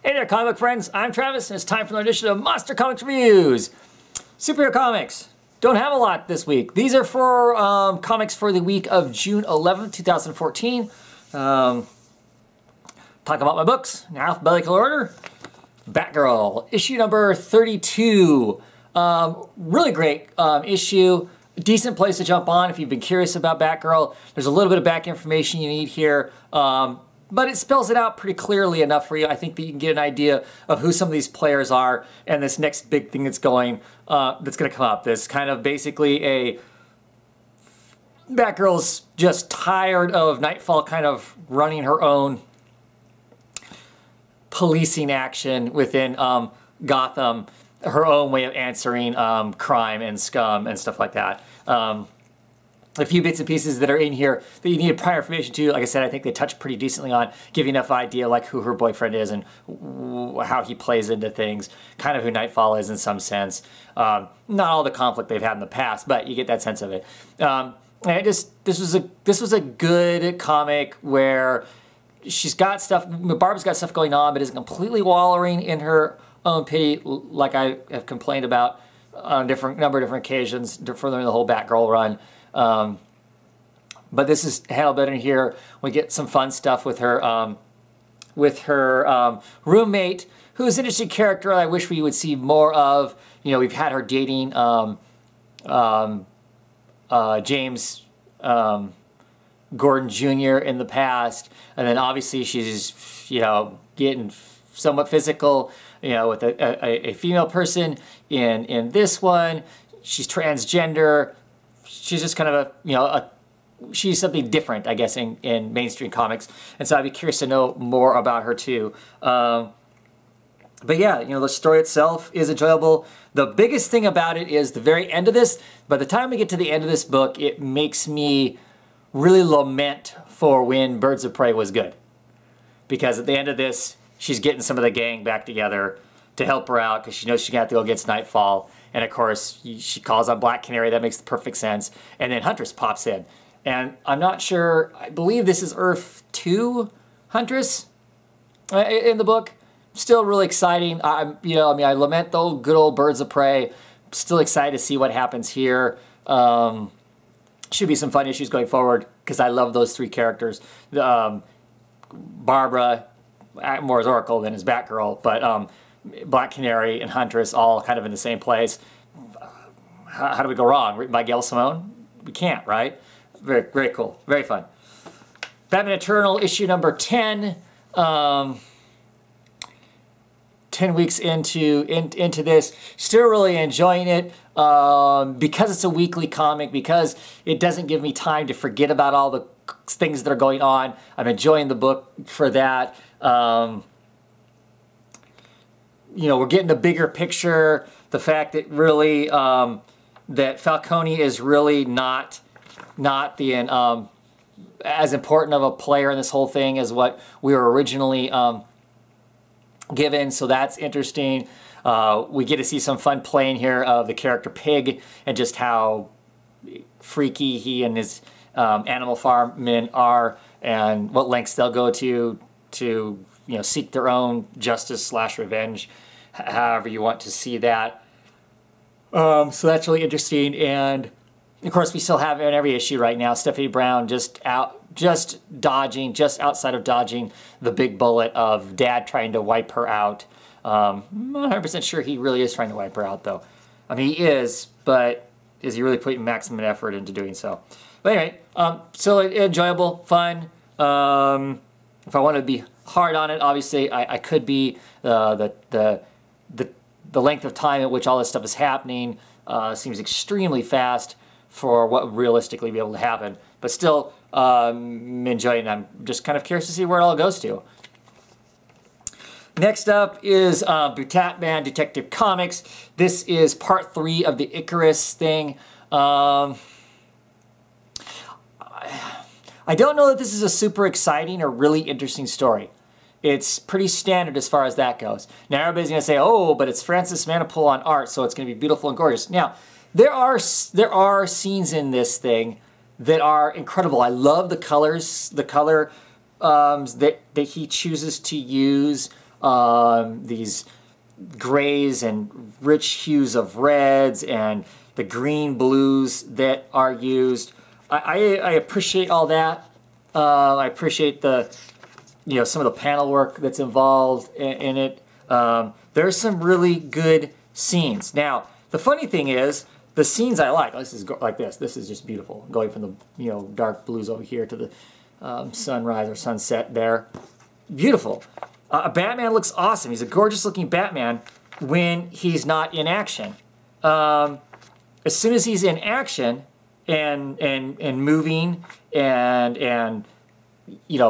Hey there, comic book friends. I'm Travis, and it's time for another edition of Monster Comics Reviews. Superhero comics. Don't have a lot this week. These are for comics for the week of June 11th, 2014. Talk about my books in alphabetical order. Batgirl, issue number 32. Really great issue. Decent place to jump on if you've been curious about Batgirl. There's a little bit of back information you need here. But it spells it out pretty clearly enough for you. I think that you can get an idea of who some of these players are and this next big thing that's going to come up. This kind of basically a Batgirl's just tired of Nightfall kind of running her own policing action within Gotham, her own way of answering crime and scum and stuff like that. A few bits and pieces that are in here that you need prior information to. Like I said, I think they touch pretty decently on, give you enough idea like who her boyfriend is and how he plays into things, kind of who Nightfall is in some sense. Not all the conflict they've had in the past, but you get that sense of it. And this was a good comic where she's got stuff, Barbara's got stuff going on, but isn't completely wallowing in her own pity like I have complained about on a number of different occasions further in the whole Batgirl run. But this is handled better in here. We get some fun stuff with her roommate, who's an interesting character I wish we would see more of. You know, we've had her dating James Gordon Jr. in the past, and then obviously she's, you know, getting somewhat physical, you know, with a female person in this one. She's transgender. She's just kind of she's something different, I guess, in mainstream comics. And so I'd be curious to know more about her too. But yeah, you know, the story itself is enjoyable. The biggest thing about it is the very end of this. By the time we get to the end of this book, it makes me really lament for when Birds of Prey was good. Because at the end of this, she's getting some of the gang back together to help her out because she knows she's going to have to go against Nightfall. And of course, she calls on Black Canary. That makes perfect sense. And then Huntress pops in. And I'm not sure, I believe this is Earth 2 Huntress in the book. Still really exciting. I lament the good old Birds of Prey. Still excited to see what happens here. Should be some fun issues going forward because I love those three characters. Barbara, more as Oracle than as Batgirl, but Black Canary and Huntress all kind of in the same place. How do we go wrong? Written by Gail Simone? We can't, right? Very, very cool. Very fun. Batman Eternal, issue number 10. 10 weeks into this. Still really enjoying it because it's a weekly comic, because it doesn't give me time to forget about all the things that are going on. I'm enjoying the book for that. You know, we're getting the bigger picture, the fact that really, that Falcone is really not the as important of a player in this whole thing as what we were originally given, so that's interesting. We get to see some fun playing here of the character Pig and just how freaky he and his animal farm men are and what lengths they'll go to seek their own justice / revenge, however you want to see that. So that's really interesting. And of course, we still have in every issue right now Stephanie Brown just outside of dodging the big bullet of Dad trying to wipe her out. I'm not 100% sure he really is trying to wipe her out, though. I mean, he is, but is he really putting maximum effort into doing so? But anyway, still enjoyable, fun. If I want to be hard on it, obviously I could be. The length of time at which all this stuff is happening seems extremely fast for what would realistically be able to happen. But still, enjoying it. I'm just kind of curious to see where it all goes to. Next up is Batman Detective Comics. This is part 3 of the Icarus thing. I don't know that this is a super exciting or really interesting story. It's pretty standard as far as that goes. Now everybody's going to say, oh, but it's Francis Manapul on art, so it's going to be beautiful and gorgeous. Now, there are scenes in this thing that are incredible. I love the colors, the color that he chooses to use. these grays and rich hues of reds and the green blues that are used. I appreciate all that. I appreciate the, some of the panel work that's involved in it. There's some really good scenes. Now, the funny thing is, the scenes I like, this is like this. This is just beautiful, going from the dark blues over here to the sunrise or sunset there. Beautiful. Batman looks awesome. He's a gorgeous-looking Batman when he's not in action. As soon as he's in action and moving and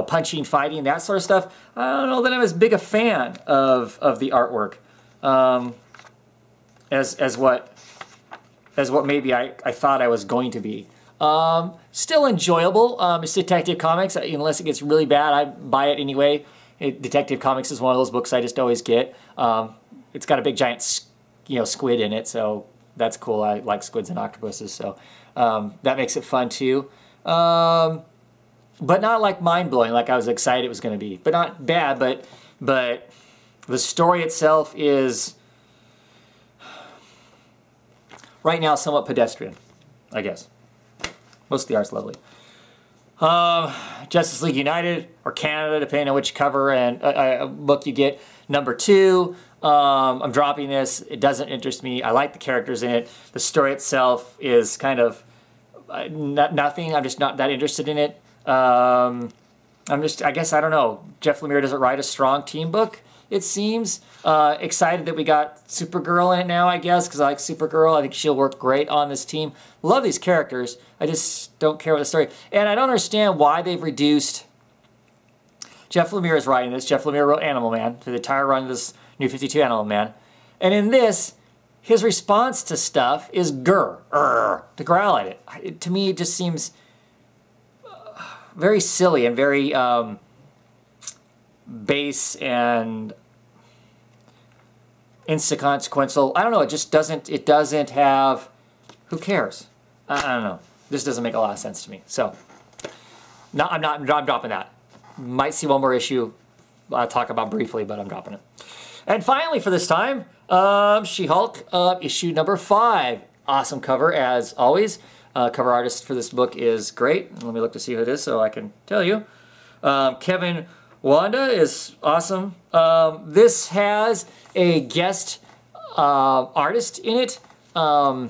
punching, fighting, that sort of stuff, I don't know that I'm as big a fan of the artwork as what maybe I thought I was going to be. Still enjoyable. It's Detective Comics. Unless it gets really bad, I buy it anyway. Detective Comics is one of those books I just always get. It's got a big giant squid in it, so that's cool. I like squids and octopuses, so that makes it fun too. But not like mind-blowing like I was excited it was going to be. But not bad, but the story itself is right now somewhat pedestrian, I guess. Most of the art's lovely. Justice League United or Canada, depending on which cover and book you get. Number 2. I'm dropping this. It doesn't interest me. I like the characters in it. The story itself is kind of nothing. I'm just not that interested in it. I guess, I don't know. Jeff Lemire doesn't write a strong team book, it seems. Excited that we got Supergirl in it now, I guess, because I like Supergirl. I think she'll work great on this team. Love these characters. I just don't care about the story. And I don't understand why they've reduced... Jeff Lemire is writing this. Jeff Lemire wrote Animal Man for the entire run of this New 52 Animal Man. And in this, his response to stuff is grr, to growl at it. To me, it just seems very silly and very base and inconsequential. I don't know, it just doesn't have, who cares? I don't know. This doesn't make a lot of sense to me. So, no, I'm dropping that. Might see one more issue I'll talk about briefly, but I'm dropping it. And finally for this time, She-Hulk issue number 5. Awesome cover as always. Cover artist for this book is great. Let me look to see who it is so I can tell you. Kevin Wanda is awesome. This has a guest artist in it. I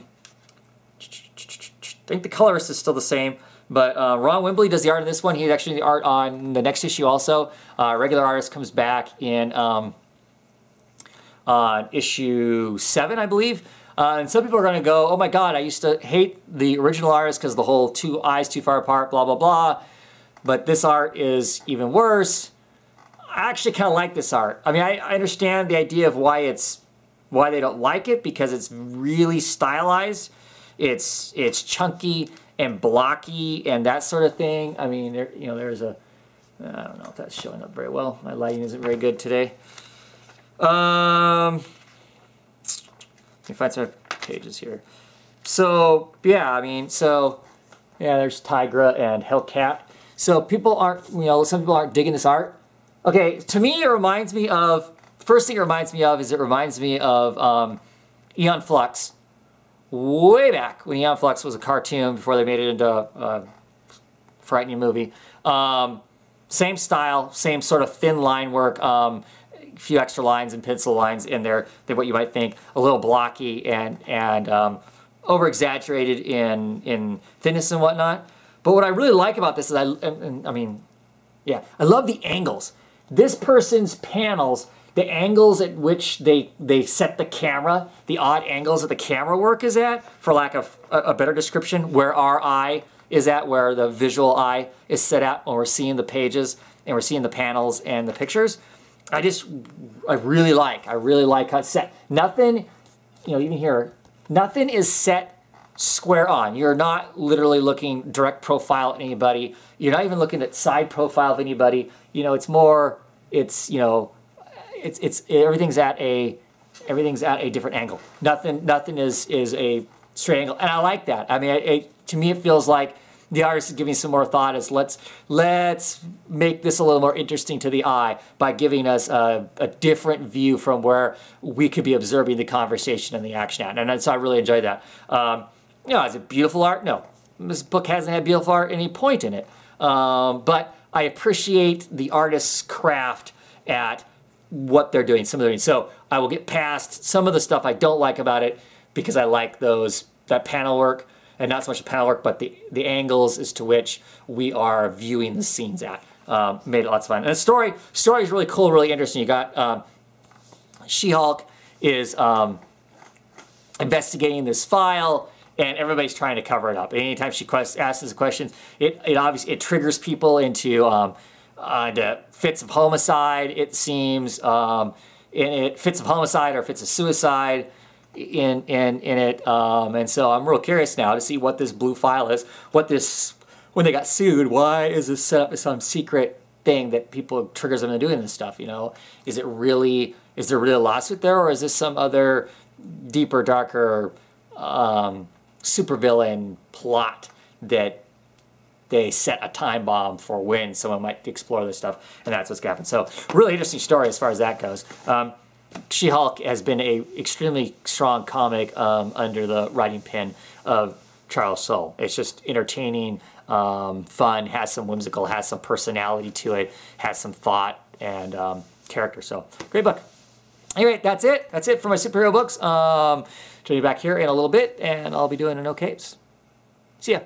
think the colorist is still the same, but Ron Wimbley does the art in this one. He's actually the art on the next issue also. Regular artist comes back in issue 7, I believe. And some people are going to go, oh my god, I used to hate the original artist because the whole 2 eyes too far apart, blah, blah, blah. But this art is even worse. I actually kind of like this art. I mean, I understand the idea of why they don't like it, because it's really stylized. It's chunky and blocky and that sort of thing. I mean, there's a, I don't know if that's showing up very well. My lighting isn't very good today. Let me find some pages here. So, yeah, I mean, so, yeah, there's Tigra and Hellcat. So people aren't, some people aren't digging this art. Okay, to me it reminds me of, first thing it reminds me of is it reminds me of Aeon Flux. Way back when Aeon Flux was a cartoon before they made it into a frightening movie. Same style, same sort of thin line work. A few extra lines and pencil lines in there than what you might think. A little blocky and over-exaggerated in thickness and whatnot. But what I really like about this is, I love the angles. This person's panels, the angles at which they set the camera, the odd angles that the camera work is at, for lack of a better description, where our eye is at, where the visual eye is set at when we're seeing the pages and we're seeing the panels and the pictures. I really like how it's set. Nothing, even here, nothing is set square on. You're not literally looking direct profile at anybody. You're not even looking at side profile of anybody. It's more, everything's at a different angle. Nothing is a straight angle, and I like that. I mean, to me it feels like the artist is giving some more thought as let's make this a little more interesting to the eye by giving us a different view from where we could be observing the conversation and the action at. And so I really enjoyed that. You know, is it beautiful art? No. This book hasn't had beautiful art at any point in it. But I appreciate the artist's craft at what they're doing, some of they're doing. So I will get past some of the stuff I don't like about it because I like that panel work, and not so much the panel work, but the angles as to which we are viewing the scenes at. Made it lots of fun. And the story is really cool, really interesting. You got She-Hulk is investigating this file, and everybody's trying to cover it up. Anytime she asks questions, it obviously triggers people into fits of homicide. It seems fits of homicide or fits of suicide in it. And so I'm real curious now to see what this blue file is. When they got sued, why is this set up as some secret thing that people triggers them into doing this stuff? You know, is there really a lawsuit there, or is this some other deeper, darker supervillain plot that they set a time bomb for when someone might explore this stuff, and that's what's happened. So really interesting story as far as that goes. She-Hulk has been a extremely strong comic under the writing pen of Charles Soule. It's just entertaining, fun, has some whimsical, has some personality to it, has some thought and character. So great book. Anyway, that's it. That's it for my superhero books. Join you back here in a little bit, and I'll be doing an no capes. See ya.